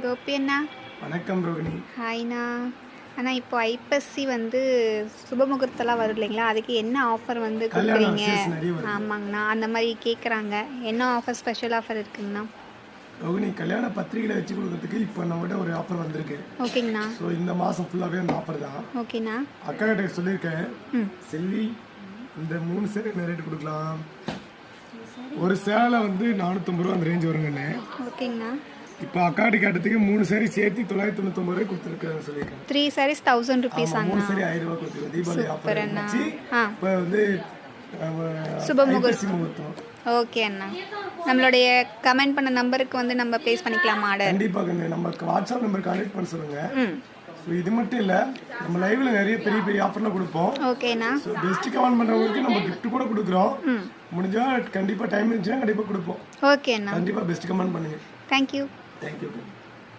கோபி அண்ணா. வணக்கம் ரோகிணி. ஹாய்ண்ணா. அண்ணா இப்போ ஐப்பசி வந்து சுபமுகூர்த்தம்லாம் வரும் இல்லைங்களா, அதுக்கு என்ன ஆஃபர் வந்து கொடுக்குறீங்க? ஆமாங்கண்ணா, அந்த மாதிரி கேட்குறாங்க. என்ன ஆஃபர், ஸ்பெஷல் ஆஃபர் இருக்குங்கண்ணா? ரோகிணி, கல்யாண பத்திரிகைகளை வச்சு கொடுக்கறதுக்கு இப்போ நம்மகிட்ட ஒரு ஆஃபர் வந்திருக்கு. ஓகேங்கண்ணா. ஸோ இந்த மாதம் ஃபுல்லாகவே அந்த ஆஃபர் தான். ஓகேண்ணா. அக்கா கிட்ட சொல்லியிருக்கேன். செல்வி, இந்த 3 சேலை என்ன ரேட் கொடுக்கலாம்? ஒரு சேலை வந்து 450 ரூபா அந்த ரேஞ்ச் வருங்கண்ணே. ஓகேங்கண்ணா. இப்போ அக்காடி கேட்டதுக்கு 3 சாரி சேர்த்து 999 ரூபாய் கொடுத்துருக்கேன் சொல்லியிருக்கேன். 3 sarees 1000 rupees ஆங்க. 3 சாரி 1000 ரூபாய் கொடுத்துருக்கேன். தீபாவளி ஆஃபர் இருந்துச்சு. இப்போ வந்து சுபமுகூர்த்தம். ஓகே அண்ணா, நம்மளுடைய கமெண்ட் பண்ண நம்பருக்கு வந்து நம்ம ப்ளேஸ் பண்ணிக்கலாமா ஆர்டர்? கண்டிப்பாக நமக்கு வாட்ஸ்அப் நம்பர் கான்டாக்ட் பண்ண சொல்லுங்க. ஸோ இது மட்டும் இல்லை, நம்ம லைவ்ல நிறைய பெரிய பெரிய ஆஃபர்லாம் கொடுப்போம். ஓகேண்ணா. ஸோ பெஸ்ட் கமெண்ட் பண்ணுறவங்களுக்கு நம்ம கிஃப்ட் கூட கொடுக்குறோம். முடிஞ்சா கண்டிப்பாக டைம் இருந்துச்சுன்னா கண்டிப்பாக கொடுப்போம். ஓகே அண்ணா. கண்டிப்பாக பெஸ்ட் கமெண்ட் பண்ணுங்க. தேங்க்யூ. தேங்க்யூ.